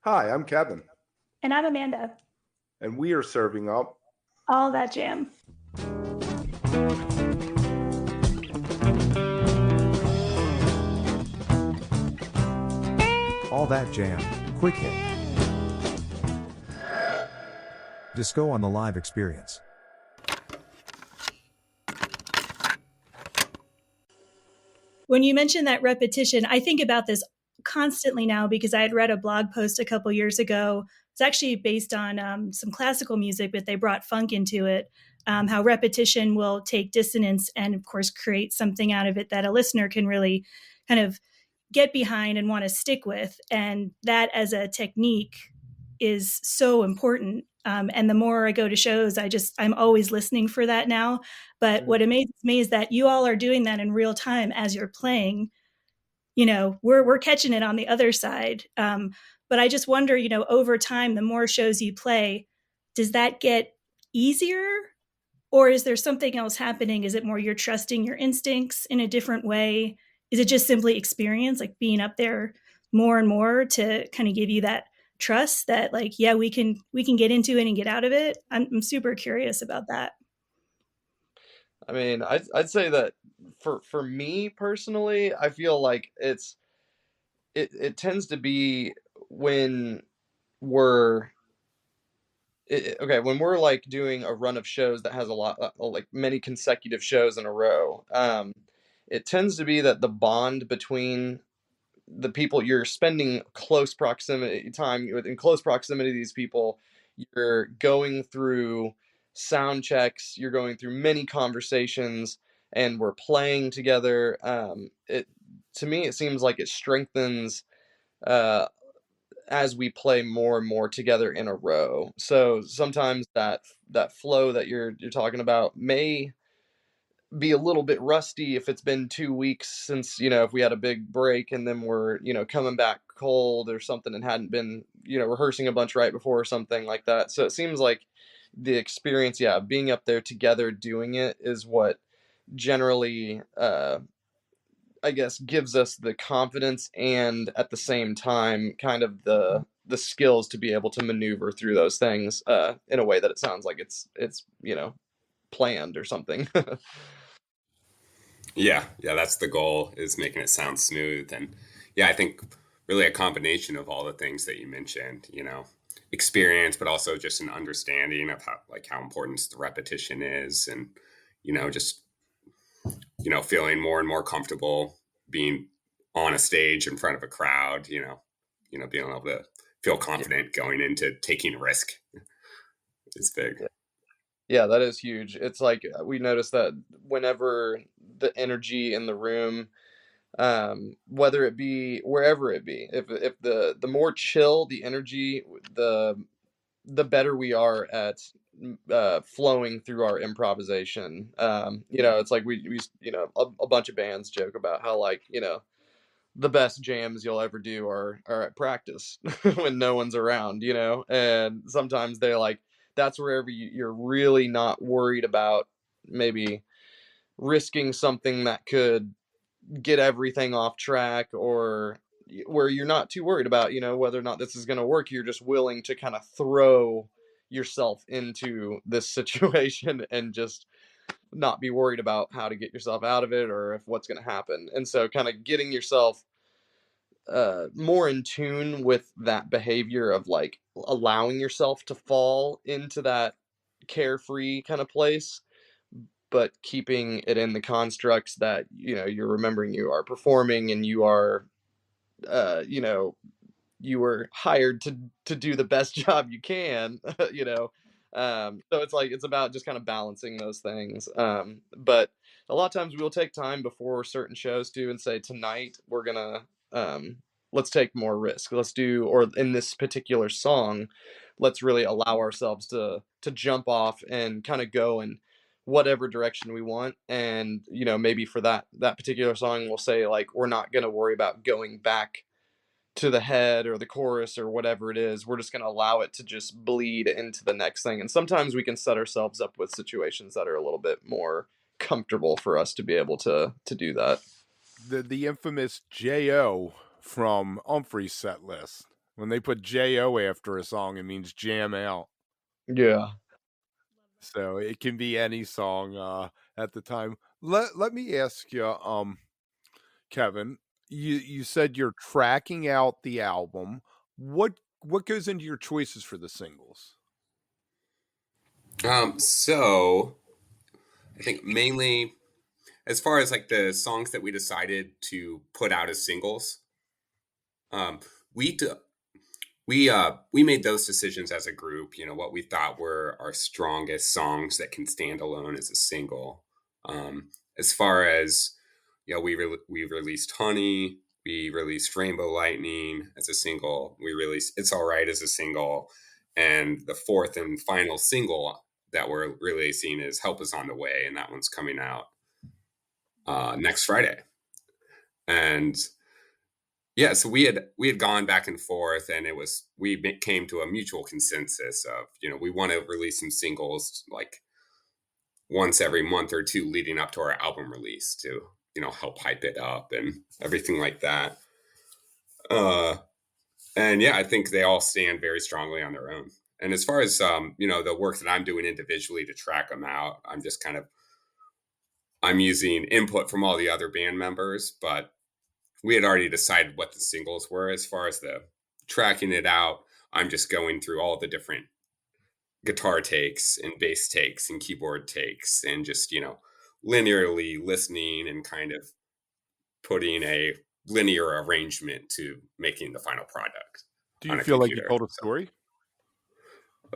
Hi, I'm Kevin, And I'm Amanda. and we are serving up All that jam. All That Jam, Quick Hit. Disco on the live experience. When you mention that repetition, I think about this constantly now because I had read a blog post a couple years ago. It's actually based on some classical music, but they brought funk into it. How repetition will take dissonance and, of course, create something out of it that a listener can really kind of get behind and want to stick with. And that as a technique is so important. And the more I go to shows, I'm always listening for that now. But what amazes me is that you all are doing that in real time as you're playing. We're catching it on the other side. But I just wonder, over time, the more shows you play, does that get easier? Or is there something else happening? Is it more you're trusting your instincts in a different way? Is it just simply experience, like being up there more and more to kind of give you that trust that, like, yeah, we can get into it and get out of it? I'm super curious about that. I mean, I'd say that for me personally, I feel like it tends to be when we're okay, when we're like doing a run of shows that has a lot like many consecutive shows in a row. It tends to be that the bond between the people you're spending close proximity time with, in close proximity to these people, you're going through sound checks, you're going through many conversations, and we're playing together. It To me, it seems like it strengthens uh, as we play more and more together in a row. So sometimes that flow that you're talking about may be a little bit rusty if it's been 2 weeks since, if we had a big break and then we're, coming back cold or something and hadn't been, rehearsing a bunch right before or something like that. So it seems like the experience, yeah, being up there together doing it is what generally, I guess, gives us the confidence and at the same time kind of the skills to be able to maneuver through those things in a way that it sounds like it's planned or something. Yeah, that's the goal, is making it sound smooth. And yeah, I think really a combination of all the things that you mentioned, experience, but also just an understanding of how important the repetition is, and just feeling more and more comfortable being on a stage in front of a crowd, being able to feel Yeah. confident going into taking a risk is big. Yeah, that is huge. It's like we notice that whenever the energy in the room, whether it be wherever it be, if the more chill the energy, the the better we are at flowing through our improvisation. It's like a bunch of bands joke about how, like, the best jams you'll ever do are at practice when no one's around, and sometimes they're like, that's wherever you're really not worried about maybe risking something that could get everything off track, or where you're not too worried about, whether or not this is going to work. You're just willing to kind of throw yourself into this situation and just not be worried about how to get yourself out of it or if what's going to happen. And so kind of getting yourself more in tune with that behavior of, like, allowing yourself to fall into that carefree kind of place, but keeping it in the constructs that, you're remembering you are performing and you are, you know, you were hired to do the best job you can, so it's like it's about just kind of balancing those things. But a lot of times we'll take time before certain shows too and say, tonight we're gonna, let's take more risk. Let's do, or in this particular song, let's really allow ourselves to jump off and kind of go in whatever direction we want. And maybe for that particular song, we'll say, like, we're not gonna worry about going back to the head or the chorus or whatever it is. We're just going to allow it to just bleed into the next thing. And sometimes we can set ourselves up with situations that are a little bit more comfortable for us to be able to do that. the infamous J.O. from Humphrey's set list. When they put J-O after a song, it means jam out. Yeah. So it can be any song at the time. Let me ask you, Kevin, you said you're tracking out the album. What goes into your choices for the singles? So I think mainly as far as like the songs that we decided to put out as singles, um, we d- we made those decisions as a group. You know what we thought were our strongest songs that can stand alone as a single. As far as we released Honey, we released Rainbow Lightning as a single, we released It's All Right as a single, and the fourth and final single that we're releasing is Help Is on the Way, and that one's coming out next Friday. And yeah, so we had gone back and forth, and we came to a mutual consensus of we want to release some singles like once every month or two leading up to our album release to help hype it up and everything like that. And yeah, I think they all stand very strongly on their own. And as far as the work that I'm doing individually to track them out, I'm using input from all the other band members, but we had already decided what the singles were. As far as the tracking it out, I'm just going through all the different guitar takes and bass takes and keyboard takes and just linearly listening and kind of putting a linear arrangement to making the final product. Do you feel like you told a story?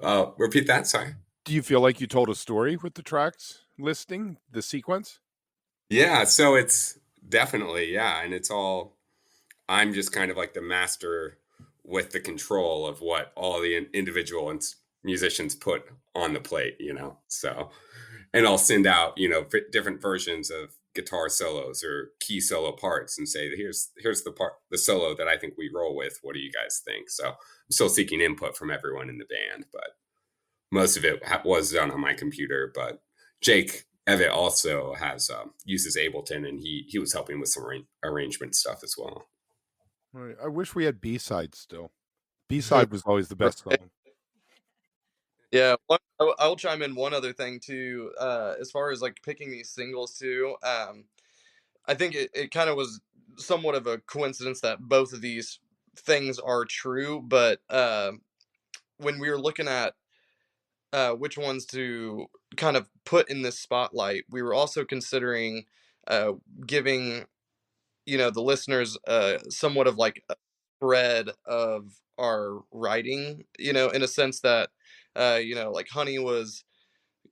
Repeat that, sorry. Do you feel like you told a story with the tracks listing, the sequence? Yeah, so it's definitely, and it's all, I'm just kind of like the master with the control of what all the individual musicians put on the plate, so, and I'll send out, different versions of guitar solos or key solo parts and say, here's the solo that I think we roll with. What do you guys think? So I'm still seeking input from everyone in the band, but most of it was done on my computer. But Jake Evitt also uses Ableton, and he was helping with some arrangement stuff as well. Right. I wish we had B-side still. B-side was always the best song. Yeah, I'll chime in one other thing too. As far as like picking these singles too, I think it kind of was somewhat of a coincidence that both of these things are true. But when we were looking at which ones to kind of put in this spotlight, we were also considering giving the listeners somewhat of like a spread of our writing. In a sense that like Honey was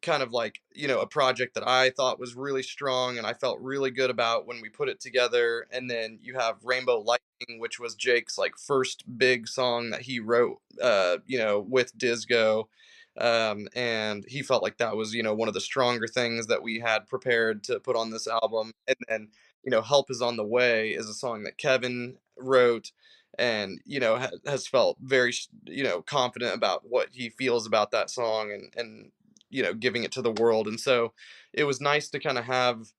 kind of like a project that I thought was really strong and I felt really good about when we put it together. And then you have Rainbow Lightning, which was Jake's like first big song that he wrote with Dizgo. And he felt like that was one of the stronger things that we had prepared to put on this album. And then Help Is on the Way is a song that Kevin wrote and has felt very confident about what he feels about that song and giving it to the world. And so it was nice to kind of have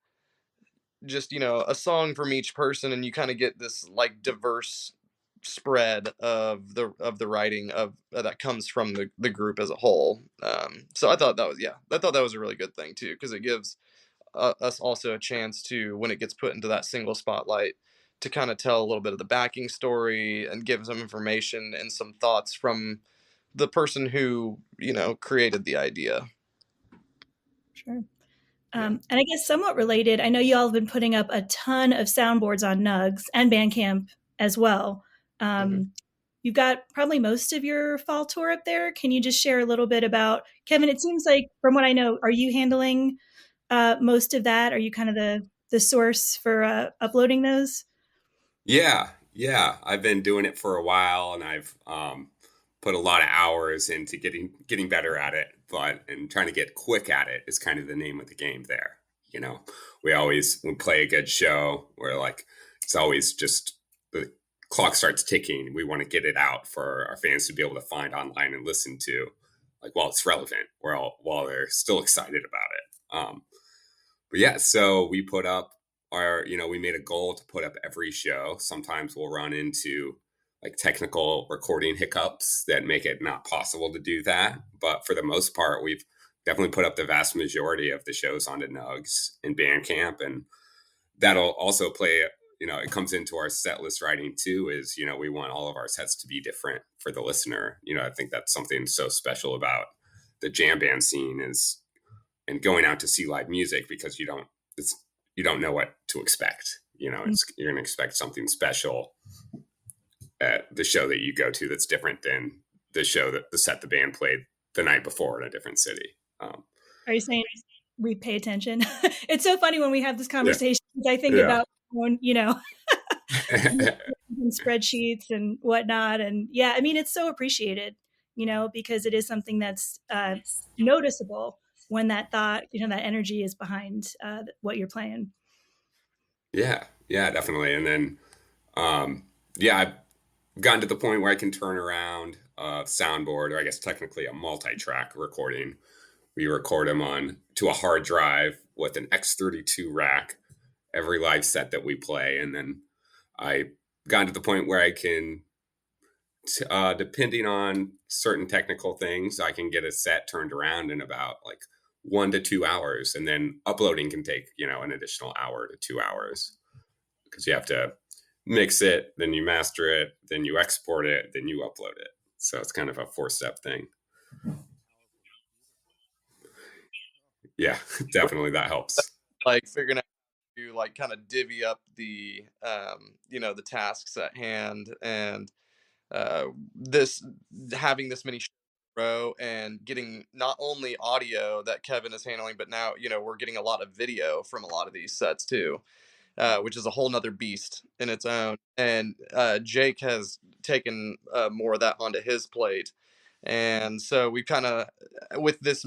just a song from each person, and you kind of get this like diverse spread of the writing of that comes from the group as a whole. So I thought that was a really good thing too, because it gives us also a chance to, when it gets put into that single spotlight, to kind of tell a little bit of the backing story and give some information and some thoughts from the person who created the idea. Sure. And I guess somewhat related, I know you all have been putting up a ton of soundboards on Nugs and Bandcamp as well. You've got probably most of your fall tour up there. Can you just share a little bit about, Kevin, it seems like from what I know, are you handling most of that? Are you kind of the source for uploading those? Yeah. I've been doing it for a while, and I've put a lot of hours into getting better at it, and trying to get quick at it is kind of the name of the game there. We play a good show where like it's always just the clock starts ticking. We want to get it out for our fans to be able to find online and listen to, like, while it's relevant, while they're still excited about it. But yeah, so we put up we made a goal to put up every show. Sometimes we'll run into like technical recording hiccups that make it not possible to do that. But for the most part, we've definitely put up the vast majority of the shows onto Nugs and Bandcamp, and that'll also play. It comes into our set list writing too. Is we want all of our sets to be different for the listener. I think that's something so special about the jam band scene is, and going out to see live music, because you don't know what to expect. You're going to expect something special at the show that you go to that's different than the set the band played the night before in a different city. Are you saying we pay attention? It's so funny when we have this conversation. Yeah. I think about spreadsheets and whatnot, and I mean, it's so appreciated, because it is something that's noticeable when that thought, that energy is behind what you're playing. Yeah, definitely. And then, I've gotten to the point where I can turn around a soundboard, or I guess technically a multi-track recording. We record them to a hard drive with an X32 rack, every live set that we play. And then I gotten to the point where I can, depending on certain technical things, I can get a set turned around in about like 1 to 2 hours. And then uploading can take, an additional hour to 2 hours, because you have to mix it, then you master it, then you export it, then you upload it. So it's kind of a 4-step thing. Yeah, definitely that helps. Like figuring out to like kind of divvy up the the tasks at hand, and having this many shows in a row, and getting not only audio that Kevin is handling, but now we're getting a lot of video from a lot of these sets too. Which is a whole nother beast in its own. And Jake has taken more of that onto his plate. And so we kind of, with this,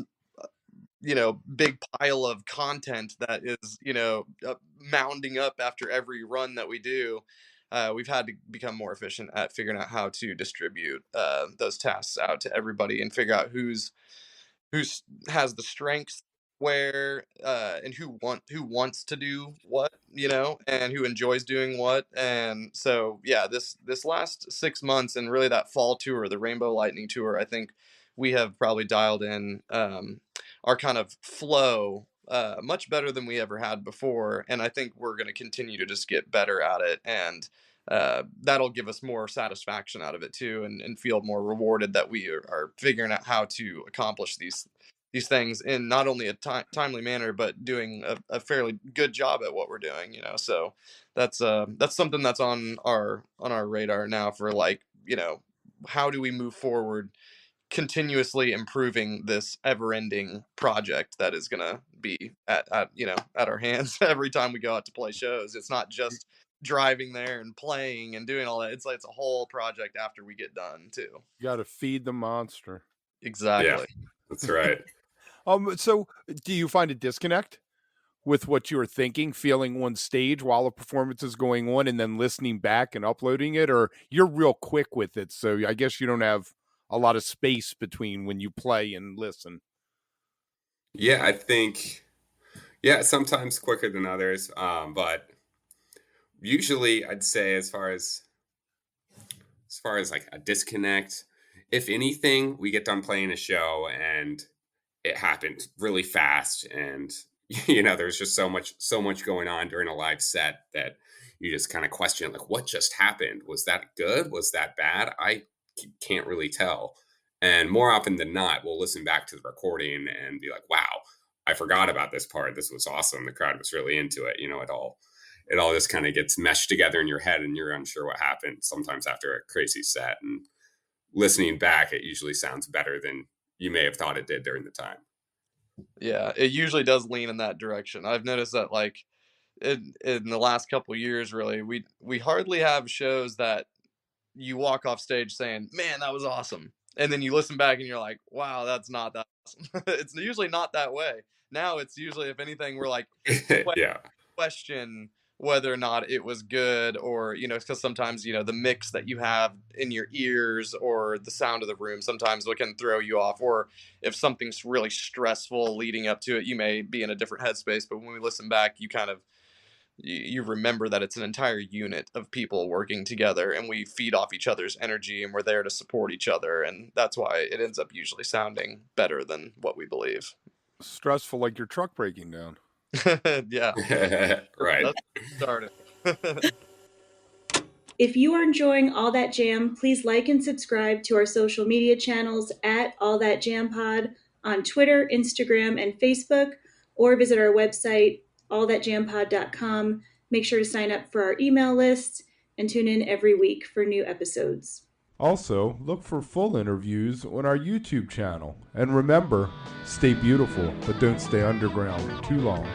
big pile of content that is, mounding up after every run that we do, we've had to become more efficient at figuring out how to distribute those tasks out to everybody, and figure out who has the strengths where, and who wants to do what, and who enjoys doing what. And so this last 6 months, and really that fall tour, the Rainbow Lightning tour, I think we have probably dialed in our kind of flow much better than we ever had before. And I think we're going to continue to just get better at it, and that'll give us more satisfaction out of it too, and feel more rewarded that we are figuring out how to accomplish these things in not only a timely manner, but doing a fairly good job at what we're doing. So that's something that's on our radar now for, like, how do we move forward, continuously improving this ever-ending project that is gonna be at our hands every time we go out to play shows. It's not just driving there and playing and doing all that. It's like it's a whole project after we get done too. You got to feed the monster. Exactly. Yeah, that's right. So do you find a disconnect with what you were thinking, feeling on stage while a performance is going on, and then listening back and uploading it? Or you're real quick with it, so I guess you don't have a lot of space between when you play and listen? Yeah, I think, sometimes quicker than others. But usually I'd say as far as like a disconnect, if anything, we get done playing a show and it happened really fast, and there's just so much going on during a live set that you just kind of question, like, what just happened? Was that good? Was that bad? I can't really tell. And more often than not, we'll listen back to the recording and be like, wow, I forgot about this part. This was awesome. The crowd was really into it. It all just kind of gets meshed together in your head, and you're unsure what happened sometimes after a crazy set. And listening back, it usually sounds better than you may have thought it did during the time. Yeah, it usually does lean in that direction. I've noticed that, like, in the last couple of years, really, we hardly have shows that you walk off stage saying, "Man, that was awesome," and then you listen back and you're like, "Wow, that's not that awesome." It's usually not that way. Now it's usually, if anything, we're like, Yeah. question whether or not it was good, or because sometimes the mix that you have in your ears, or the sound of the room, sometimes it can throw you off. Or if something's really stressful leading up to it, you may be in a different headspace, but when we listen back, you kind of you remember that it's an entire unit of people working together, and we feed off each other's energy, and we're there to support each other, and that's why it ends up usually sounding better than what we believe. Stressful, like your truck breaking down. Yeah, Right. that's started. If you are enjoying All That Jam, please like and subscribe to our social media channels at All That Jam Pod on Twitter, Instagram, and Facebook, or visit our website, allthatjampod.com. Make sure to sign up for our email list and tune in every week for new episodes. Also, look for full interviews on our YouTube channel. And remember, stay beautiful, but don't stay underground too long.